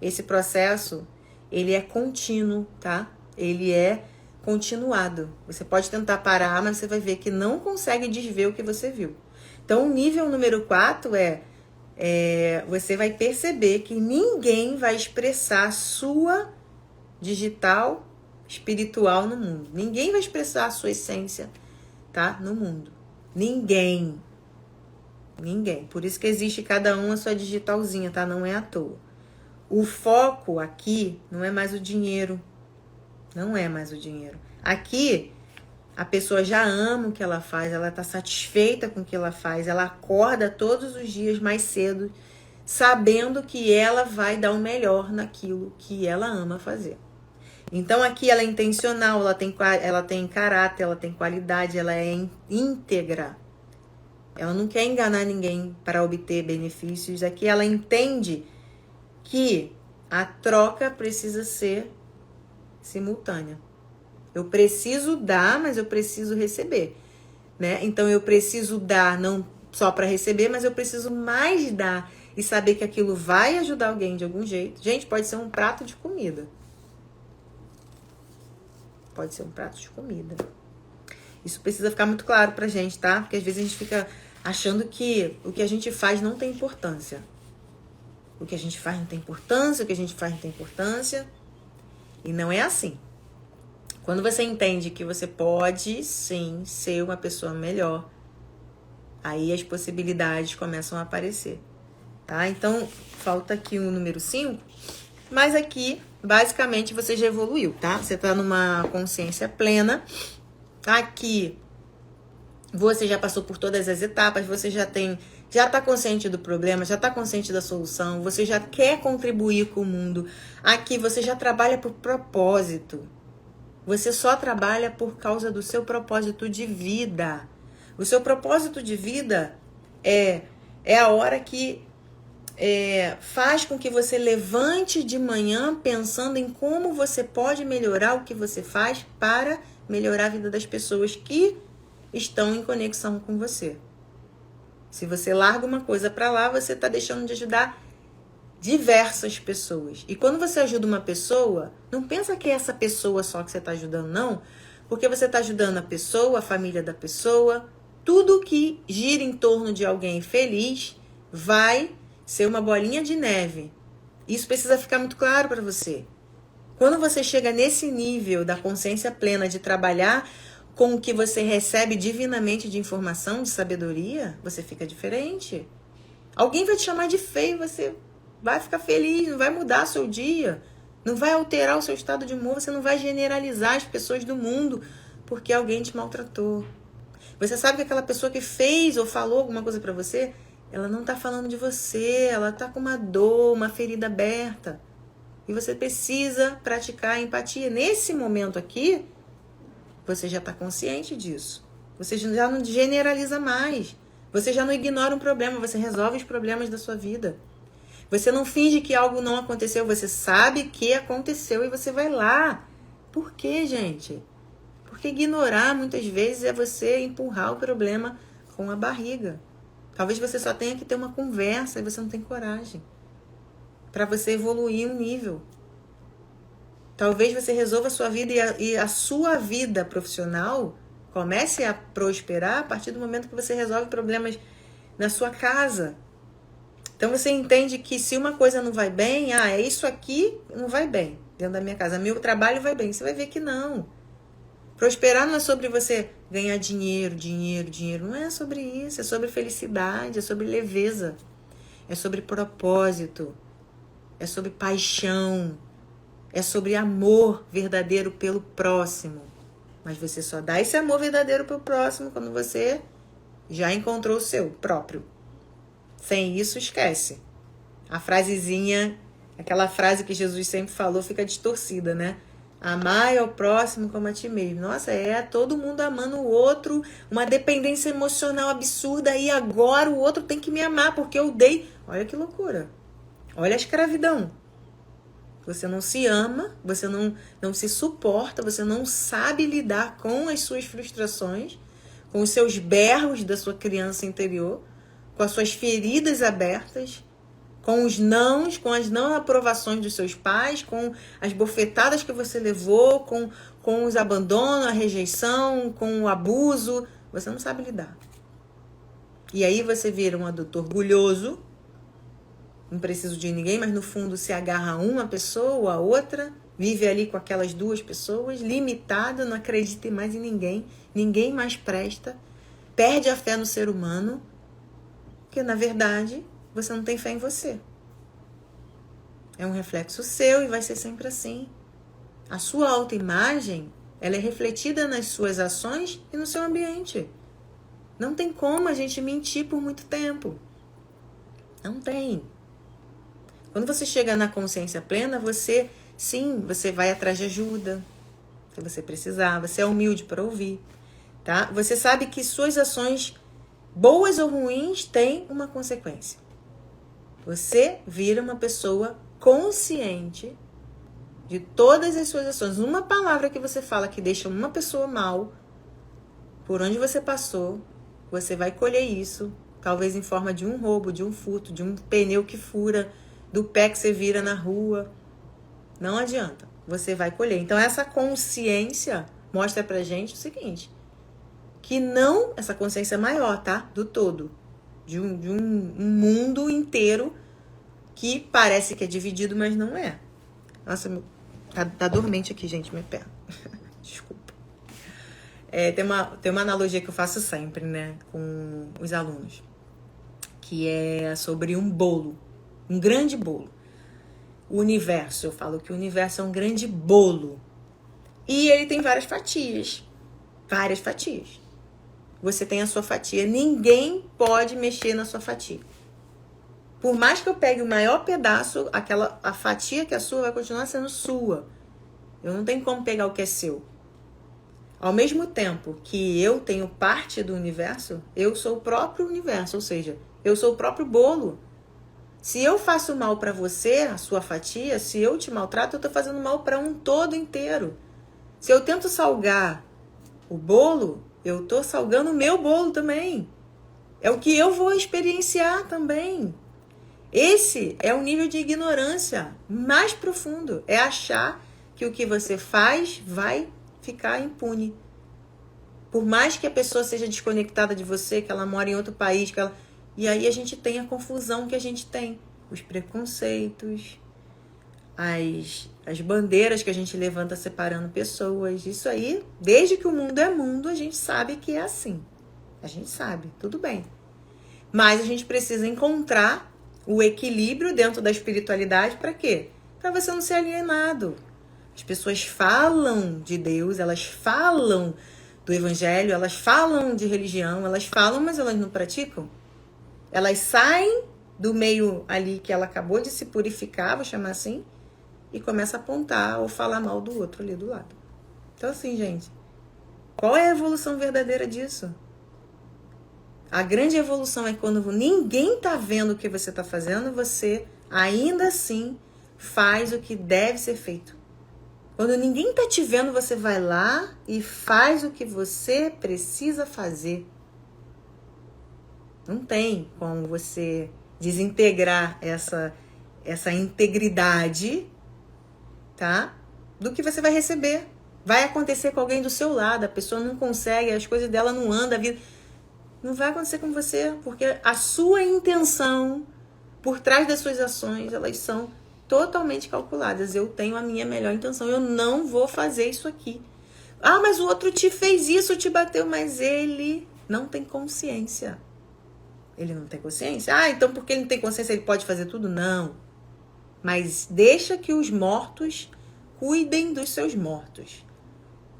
A: Esse processo, ele é contínuo, tá? Ele é continuado. Você pode tentar parar, mas você vai ver que não consegue desver o que você viu. Então, o nível número 4 você vai perceber que ninguém vai expressar a sua digital espiritual no mundo. Ninguém vai expressar a sua essência, tá? No mundo. Ninguém. Por isso que existe cada um a sua digitalzinha, tá? Não é à toa. O foco aqui não é mais o dinheiro. Não é mais o dinheiro. Aqui, a pessoa já ama o que ela faz, ela tá satisfeita com o que ela faz, ela acorda todos os dias mais cedo, sabendo que ela vai dar o melhor naquilo que ela ama fazer. Então aqui ela é intencional, ela tem caráter, ela tem qualidade, ela é íntegra. Ela não quer enganar ninguém para obter benefícios. Aqui ela entende que a troca precisa ser simultânea. Eu preciso dar, mas eu preciso receber, né? Então eu preciso dar não só para receber, mas eu preciso mais dar e saber que aquilo vai ajudar alguém de algum jeito. Gente, pode ser um prato de comida. Pode ser um prato de comida. Isso precisa ficar muito claro pra gente, tá? Porque às vezes a gente fica achando que o que a gente faz não tem importância. O que a gente faz não tem importância, o que a gente faz não tem importância. E não é assim. Quando você entende que você pode, sim, ser uma pessoa melhor, aí as possibilidades começam a aparecer, tá? Então, falta aqui o número 5, mas aqui, basicamente, você já evoluiu, tá? Você tá numa consciência plena. Aqui, você já passou por todas as etapas, você já tá consciente do problema, já tá consciente da solução, você já quer contribuir com o mundo. Aqui, você já trabalha por propósito. Você só trabalha por causa do seu propósito de vida. O seu propósito de vida é a hora que faz com que você levante de manhã pensando em como você pode melhorar o que você faz para melhorar a vida das pessoas que estão em conexão com você. Se você larga uma coisa para lá, você está deixando de ajudar diversas pessoas. E quando você ajuda uma pessoa, não pensa que é essa pessoa só que você está ajudando, não. Porque você está ajudando a pessoa, a família da pessoa. Tudo que gira em torno de alguém feliz vai ser uma bolinha de neve. Isso precisa ficar muito claro para você. Quando você chega nesse nível da consciência plena de trabalhar com o que você recebe divinamente de informação, de sabedoria, você fica diferente. Alguém vai te chamar de feio, você vai ficar feliz, não vai mudar seu dia, não vai alterar o seu estado de humor, você não vai generalizar as pessoas do mundo porque alguém te maltratou. Você sabe que aquela pessoa que fez ou falou alguma coisa pra você, ela não tá falando de você, ela tá com uma dor, uma ferida aberta. E você precisa praticar a empatia. Nesse momento aqui, você já tá consciente disso. Você já não generaliza mais. Você já não ignora um problema, você resolve os problemas da sua vida. Você não finge que algo não aconteceu, você sabe que aconteceu e você vai lá. Por quê, gente? Porque ignorar muitas vezes é você empurrar o problema com a barriga. Talvez você só tenha que ter uma conversa e você não tem coragem para você evoluir um nível. Talvez você resolva a sua vida e a sua vida profissional comece a prosperar a partir do momento que você resolve problemas na sua casa. Então você entende que se uma coisa não vai bem, é isso aqui não vai bem dentro da minha casa, meu trabalho vai bem. Você vai ver que não. Prosperar não é sobre você ganhar dinheiro, dinheiro, dinheiro. Não é sobre isso, é sobre felicidade, é sobre leveza, é sobre propósito, é sobre paixão, é sobre amor verdadeiro pelo próximo. Mas você só dá esse amor verdadeiro pelo próximo quando você já encontrou o seu próprio. Sem isso, esquece. A frasezinha, aquela frase que Jesus sempre falou, fica distorcida, né? Amar ao próximo como a ti mesmo. Nossa, todo mundo amando o outro, uma dependência emocional absurda, e agora o outro tem que me amar porque eu dei. Olha que loucura. Olha a escravidão. Você não se ama, você não se suporta, você não sabe lidar com as suas frustrações, com os seus berros da sua criança interior, com as suas feridas abertas, com os nãos, com as não aprovações dos seus pais, com as bofetadas que você levou, com os abandonos, a rejeição, com o abuso. Você não sabe lidar. E aí você vira um adulto orgulhoso, não preciso de ninguém, mas no fundo se agarra a uma pessoa ou a outra, vive ali com aquelas duas pessoas, limitado, não acredita mais em ninguém, ninguém mais presta, perde a fé no ser humano, porque na verdade você não tem fé em você. É um reflexo seu e vai ser sempre assim. A sua autoimagem, ela é refletida nas suas ações e no seu ambiente. Não tem como a gente mentir por muito tempo. Não tem. Quando você chega na consciência plena, você vai atrás de ajuda, se você precisar, você é humilde para ouvir, tá? Você sabe que suas ações, boas ou ruins, têm uma consequência. Você vira uma pessoa consciente de todas as suas ações. Uma palavra que você fala que deixa uma pessoa mal, por onde você passou, você vai colher isso, talvez em forma de um roubo, de um furto, de um pneu que fura, do pé que você vira na rua. Não adianta, você vai colher. Então essa consciência mostra pra gente o seguinte, que não, essa consciência maior, tá? Do todo, de um mundo inteiro que parece que é dividido, mas não é. Nossa, tá dormente aqui, gente, minha perna. Desculpa. Tem uma analogia que eu faço sempre, né, com os alunos, que é sobre um bolo. Um grande bolo. O universo, eu falo que o universo é um grande bolo. E ele tem várias fatias. Várias fatias. Você tem a sua fatia. Ninguém pode mexer na sua fatia. Por mais que eu pegue o maior pedaço, a fatia que é sua vai continuar sendo sua. Eu não tenho como pegar o que é seu. Ao mesmo tempo que eu tenho parte do universo, eu sou o próprio universo. Ou seja, eu sou o próprio bolo. Se eu faço mal para você, a sua fatia, se eu te maltrato, eu estou fazendo mal para um todo inteiro. Se eu tento salgar o bolo, eu estou salgando o meu bolo também. É o que eu vou experienciar também. Esse é o nível de ignorância mais profundo. É achar que o que você faz vai ficar impune. Por mais que a pessoa seja desconectada de você, que ela mora em outro país, e aí a gente tem a confusão que a gente tem. Os preconceitos, as bandeiras que a gente levanta separando pessoas. Isso aí, desde que o mundo é mundo, a gente sabe que é assim. A gente sabe, tudo bem. Mas a gente precisa encontrar o equilíbrio dentro da espiritualidade para quê? Para você não ser alienado. As pessoas falam de Deus, elas falam do evangelho, elas falam de religião, elas falam, mas elas não praticam. Elas saem do meio ali que ela acabou de se purificar, vou chamar assim, e começa a apontar ou falar mal do outro ali do lado. Então assim, gente, qual é a evolução verdadeira disso? A grande evolução é quando ninguém tá vendo o que você tá fazendo, você ainda assim faz o que deve ser feito. Quando ninguém tá te vendo, você vai lá e faz o que você precisa fazer. Não tem como você desintegrar essa integridade, tá? Do que você vai receber. Vai acontecer com alguém do seu lado, a pessoa não consegue, as coisas dela não andam, a vida... Não vai acontecer com você, porque a sua intenção por trás das suas ações, elas são totalmente calculadas. Eu tenho a minha melhor intenção, eu não vou fazer isso aqui. Ah, mas o outro te fez isso, te bateu, mas ele não tem consciência. Ele não tem consciência? Ah, então porque ele não tem consciência ele pode fazer tudo? Não. Mas deixa que os mortos cuidem dos seus mortos.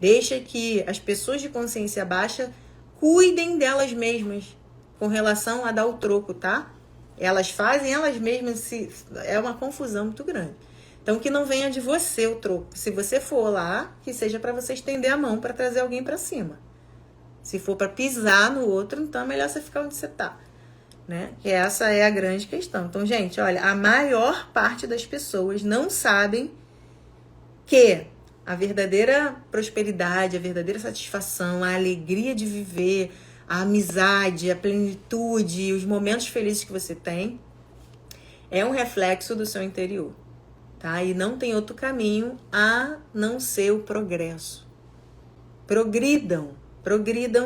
A: Deixa que as pessoas de consciência baixa cuidem delas mesmas com relação a dar o troco, tá? Elas fazem elas mesmas, é uma confusão muito grande. Então, que não venha de você o troco. Se você for lá, que seja para você estender a mão para trazer alguém para cima. Se for para pisar no outro, então é melhor você ficar onde você tá, né? Que essa é a grande questão. Então, gente, olha, a maior parte das pessoas não sabem que a verdadeira prosperidade, a verdadeira satisfação, a alegria de viver, a amizade, a plenitude, os momentos felizes que você tem, é um reflexo do seu interior, tá? E não tem outro caminho a não ser o progresso. Progridam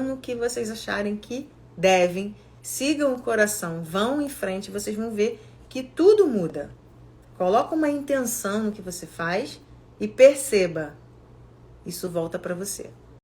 A: no que vocês acharem que devem, sigam o coração, vão em frente, vocês vão ver que tudo muda. Coloca uma intenção no que você faz e perceba, isso volta para você.